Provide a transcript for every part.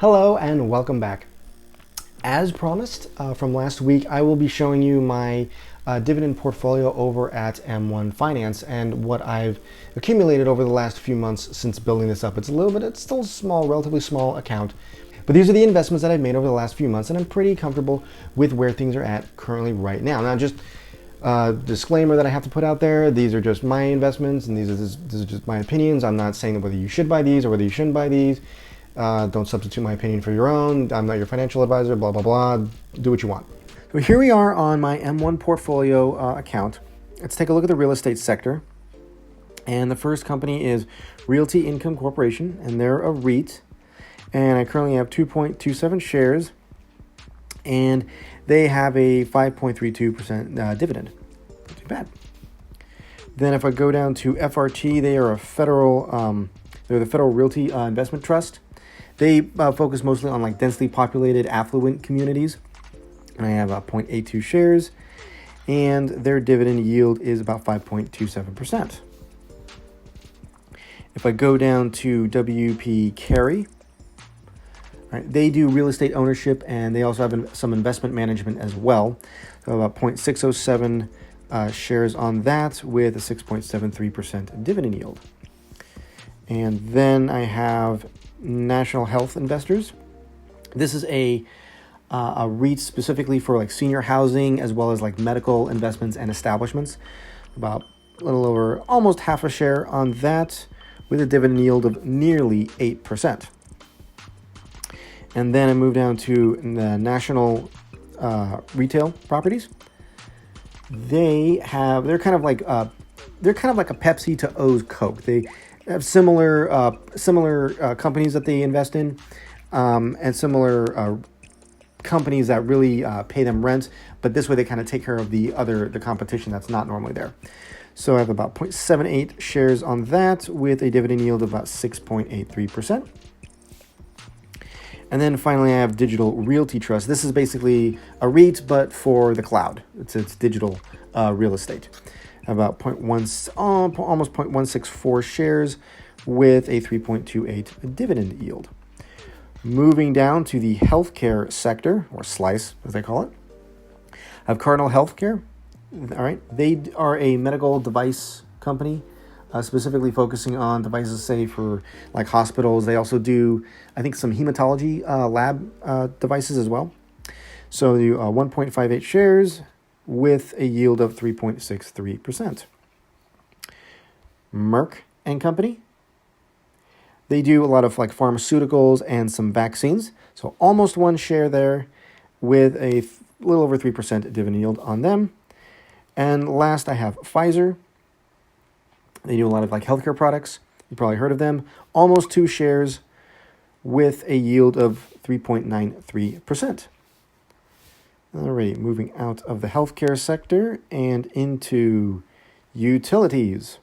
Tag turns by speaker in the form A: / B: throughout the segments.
A: Hello and welcome back. As promised from last week, I will be showing you my dividend portfolio over at M1 Finance and what I've accumulated over the last few months since building this up. It's still a small, relatively small account, but these are the investments that I've made over the last few months, and I'm pretty comfortable with where things are at currently right now. Now, just disclaimer that I have to put out there, these are just my investments and these are just my opinions. I'm not saying whether you should buy these or whether you shouldn't buy these. Don't substitute my opinion for your own. I'm not your financial advisor, blah, blah, blah. Do what you want. So here we are on my M1 portfolio account. Let's take a look at the real estate sector. And the first company is Realty Income Corporation, and they're a REIT. And I currently have 2.27 shares, and they have a 5.32% dividend. Not too bad. Then if I go down to FRT, they are a federal, they're the Federal Realty Investment Trust. They focus mostly on like densely populated, affluent communities. And I have 0.82 shares, and their dividend yield is about 5.27%. If I go down to WP Carey, right, they do real estate ownership, and they also have some investment management as well. So about 0.607 shares on that with a 6.73% dividend yield. And then I have National Health Investors. This is a REIT specifically for like senior housing as well as like medical investments and establishments. About a little over almost half a share on that with a dividend yield of nearly 8%. And then I move down to the National Retail Properties. They're kind of like a Pepsi to O's Coke. They have similar companies that they invest in, and similar companies that really pay them rent, but this way they kind of take care of the competition that's not normally there. So I have about 0.78 shares on that with a dividend yield of about 6.83%. And then finally I have Digital Realty Trust. This is basically a REIT, but for the cloud. It's digital real estate. About almost 0.164 shares with a 3.28 dividend yield. Moving down to the healthcare sector, or slice as they call it, I have Cardinal Healthcare. All right, they are a medical device company, specifically focusing on devices, say for like hospitals. They also do, I think, some hematology lab devices as well. So they do 1.58 shares with a yield of 3.63%. Merck and Company. They do a lot of like pharmaceuticals and some vaccines. So almost one share there with a little over 3% dividend yield on them. And last I have Pfizer. They do a lot of like healthcare products. You probably heard of them. Almost 2 shares with a yield of 3.93%. Alrighty, moving out of the healthcare sector and into utilities.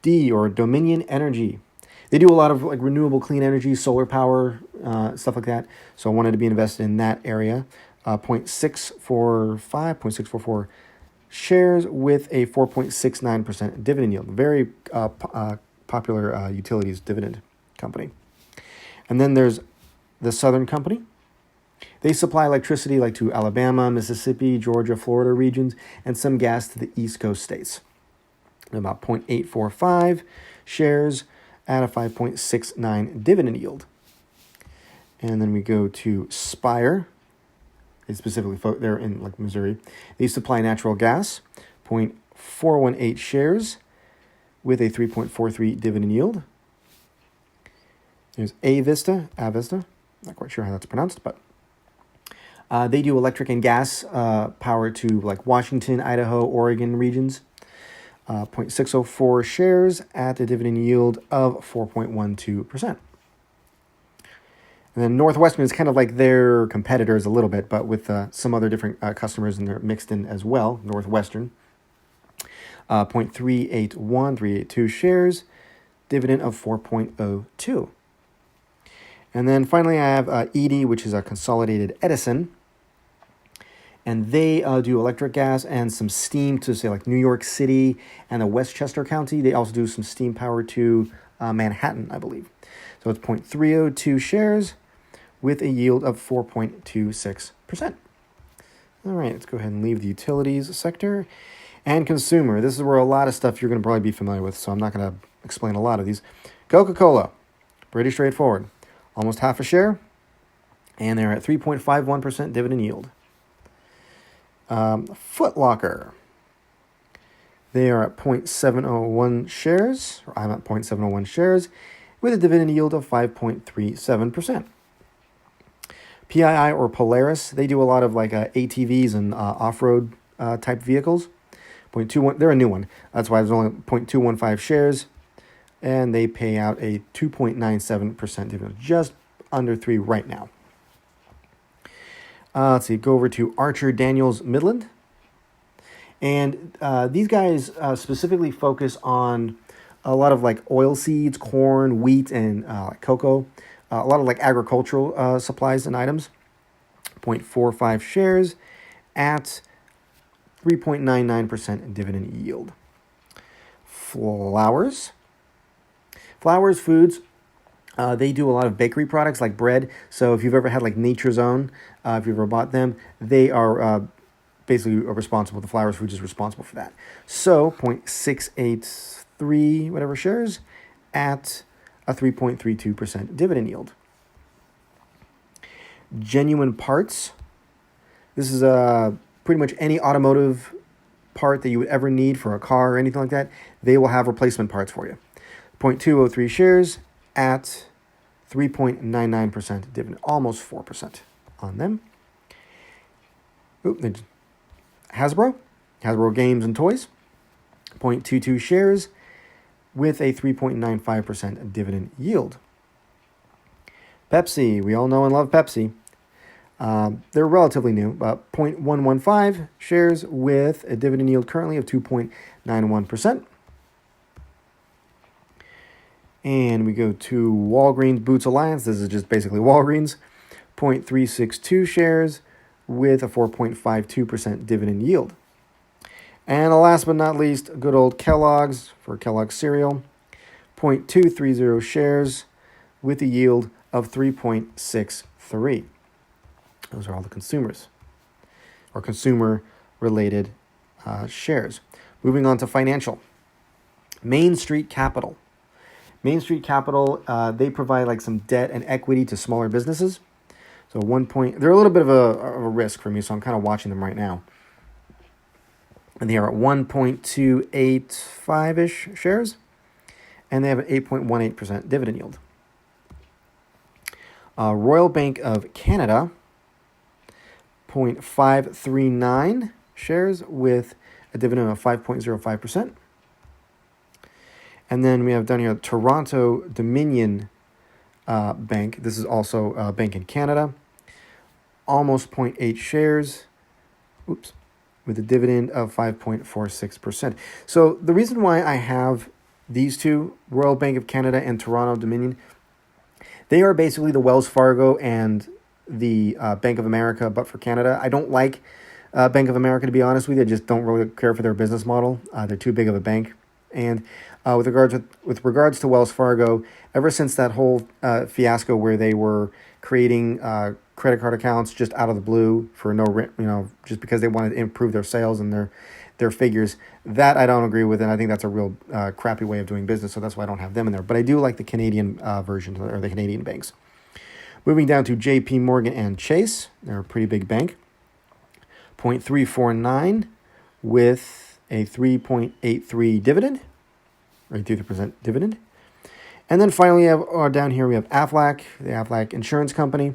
A: Dominion Energy. They do a lot of like renewable clean energy, solar power, stuff like that. So I wanted to be invested in that area. 0.644 shares with a 4.69% dividend yield. Very popular utilities dividend company. And then there's the Southern Company. They supply electricity like to Alabama, Mississippi, Georgia, Florida regions, and some gas to the East Coast states. About 0.845 shares at a 5.69 dividend yield. And then we go to Spire. They specifically, they're in like Missouri. They supply natural gas, 0.418 shares with a 3.43 dividend yield. There's Avista, not quite sure how that's pronounced, but they do electric and gas power to like Washington, Idaho, Oregon regions. 0.604 shares at a dividend yield of 4.12%. And then Northwestern is kind of like their competitors a little bit, but with some other different customers, and they're mixed in as well. Northwestern, 382 shares, dividend of 4.02. And then finally I have ED, which is a Consolidated Edison. And they do electric gas and some steam to, say, like New York City and the Westchester County. They also do some steam power to Manhattan, I believe. So it's 0.302 shares with a yield of 4.26%. All right, let's go ahead and leave the utilities sector. And consumer, this is where a lot of stuff you're going to probably be familiar with, so I'm not going to explain a lot of these. Coca-Cola, pretty straightforward. Almost half a share, and they're at 3.51% dividend yield. Foot Locker, they are at 0.701 shares, or I'm at 0.701 shares, with a dividend yield of 5.37%. PII or Polaris, they do a lot of like ATVs and off-road type vehicles. 0.21, they're a new one. That's why there's only 0.215 shares, and they pay out a 2.97% dividend, just under 3 right now. Let's see, go over to Archer Daniels Midland. And these guys specifically focus on a lot of like oil seeds, corn, wheat, and cocoa. A lot of like agricultural supplies and items. 0.45 shares at 3.99% dividend yield. Flowers Foods, they do a lot of bakery products like bread. So if you've ever had like Nature's Own, if you've ever bought them, they are basically responsible. The Flowers Foods is responsible for that. So 0.683 whatever shares at a 3.32% dividend yield. Genuine Parts. This is pretty much any automotive part that you would ever need for a car or anything like that. They will have replacement parts for you. 0.203 shares at 3.99% dividend, almost 4% on them. Hasbro Games and Toys, 0.22 shares with a 3.95% dividend yield. Pepsi, we all know and love Pepsi. They're relatively new, 0.115 shares with a dividend yield currently of 2.91%. And we go to Walgreens Boots Alliance. This is just basically Walgreens. 0.362 shares with a 4.52% dividend yield. And last but not least, good old Kellogg's for Kellogg's cereal. 0.230 shares with a yield of 3.63. Those are all the consumers or consumer-related shares. Moving on to financial. Main Street Capital. Main Street Capital, they provide like some debt and equity to smaller businesses. So they're a little bit of a risk for me, so I'm kind of watching them right now. And they are at 1.285-ish shares, and they have an 8.18% dividend yield. Royal Bank of Canada, 0.539 shares with a dividend of 5.05%. And then we have down here Toronto Dominion Bank. This is also a bank in Canada. Almost 0.8 shares. With a dividend of 5.46%. So the reason why I have these two, Royal Bank of Canada and Toronto Dominion, they are basically the Wells Fargo and the Bank of America, but for Canada. I don't like Bank of America, to be honest with you. I just don't really care for their business model. They're too big of a bank. And with regards to Wells Fargo, ever since that whole fiasco where they were creating credit card accounts just out of the blue for just because they wanted to improve their sales and their figures, that I don't agree with, and I think that's a real crappy way of doing business. So that's why I don't have them in there. But I do like the Canadian version, or the Canadian banks. Moving down to J.P. Morgan and Chase, they're a pretty big bank. 0.349 with a 3.83 dividend, or 3% dividend. And then finally, down here we have Aflac, the Aflac Insurance Company,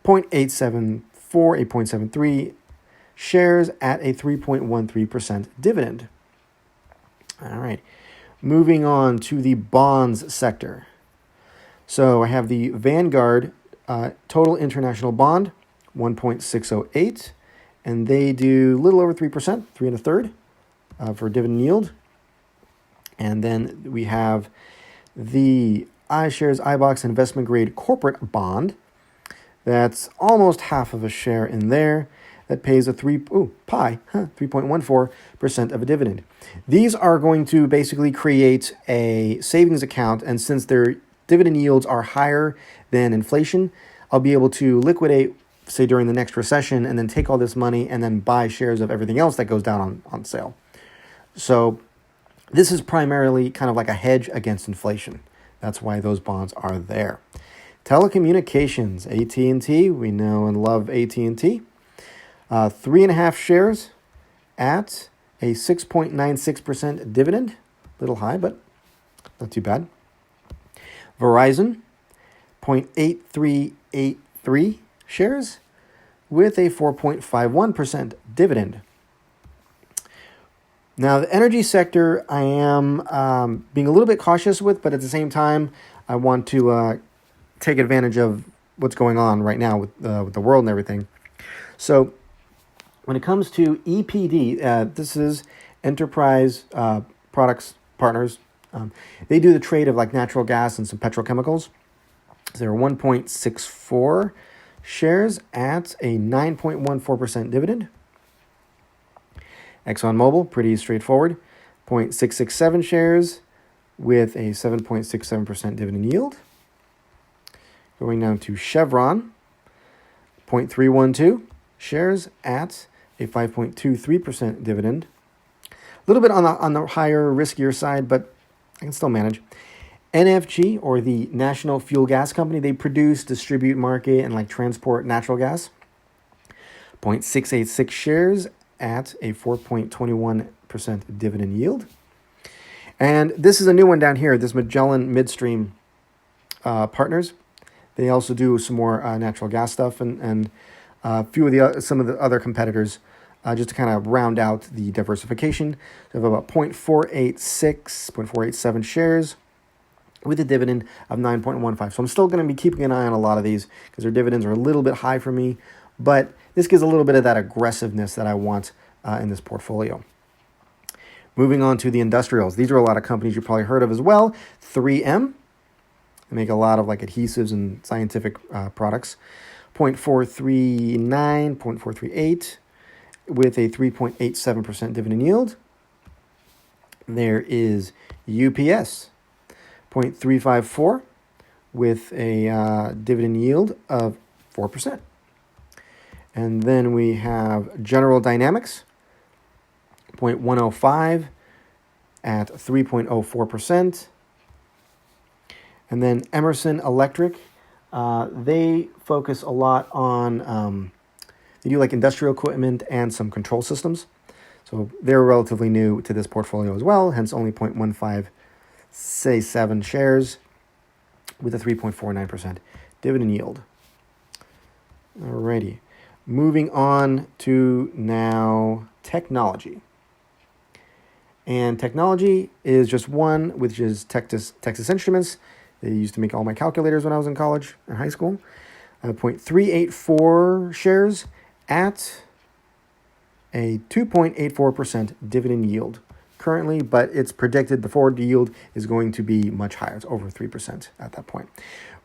A: 0.874, 8.73 shares at a 3.13% dividend. All right, moving on to the bonds sector. So I have the Vanguard Total International Bond, 1.608, and they do a little over 3%, 3 1/3 for dividend yield. And then we have the iShares iBox Investment Grade Corporate Bond. That's almost half of a share in there. That pays a 3.14% of a dividend. These are going to basically create a savings account, and since they're dividend yields are higher than inflation, I'll be able to liquidate, say during the next recession, and then take all this money and then buy shares of everything else that goes down on sale. So this is primarily kind of like a hedge against inflation. That's why those bonds are there. Telecommunications, AT&T, we know and love AT&T. 3.5 shares at a 6.96% dividend. A little high, but not too bad. Verizon, 0.8383 shares with a 4.51% dividend. Now, the energy sector I am being a little bit cautious with, but at the same time, I want to take advantage of what's going on right now with the world and everything. So when it comes to EPD, this is Enterprise Products Partners. They do the trade of like natural gas and some petrochemicals. So they're 1.64 shares at a 9.14% dividend. ExxonMobil, pretty straightforward, 0.667 shares with a 7.67% dividend yield. Going down to Chevron, 0.312 shares at a 5.23% dividend. A little bit on the higher, riskier side, but I can still manage. NFG, or the National Fuel Gas Company, they produce, distribute, market, and like transport natural gas. 0.686 shares at a 4.21% dividend yield. And this is a new one down here, this Magellan Midstream Partners. They also do some more natural gas stuff and a few of some of the other competitors, just to kind of round out the diversification. So we have about 0.487 shares with a dividend of 9.15. So I'm still going to be keeping an eye on a lot of these because their dividends are a little bit high for me, but this gives a little bit of that aggressiveness that I want in this portfolio. Moving on to the industrials. These are a lot of companies you've probably heard of as well. 3M. They make a lot of like adhesives and scientific products. 0.439, 0.438 with a 3.87% dividend yield. There is UPS, 0.354 with a dividend yield of 4%. And then we have General Dynamics, 0.105 at 3.04%. And then Emerson Electric, they focus a lot on, they do like industrial equipment and some control systems. So they're relatively new to this portfolio as well, hence only 0.1567 shares with a 3.49% dividend yield. Alrighty, moving on to now technology. And technology is just one, which is Texas Instruments. They used to make all my calculators when I was in college or high school. 0.384 shares at a 2.84% dividend yield currently, but it's predicted the forward yield is going to be much higher. It's over 3% at that point,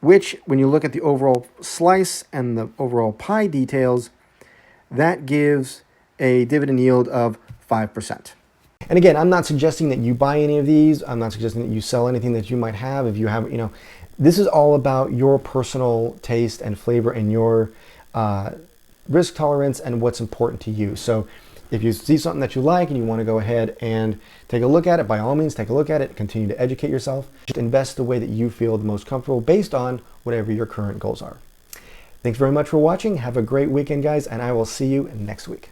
A: which when you look at the overall slice and the overall pie details, that gives a dividend yield of 5%. And again, I'm not suggesting that you buy any of these. I'm not suggesting that you sell anything that you might have. If you have, this is all about your personal taste and flavor and your risk tolerance and what's important to you. So if you see something that you like and you want to go ahead and take a look at it, by all means, take a look at it, continue to educate yourself. Just invest the way that you feel the most comfortable based on whatever your current goals are. Thanks very much for watching. Have a great weekend, guys, and I will see you next week.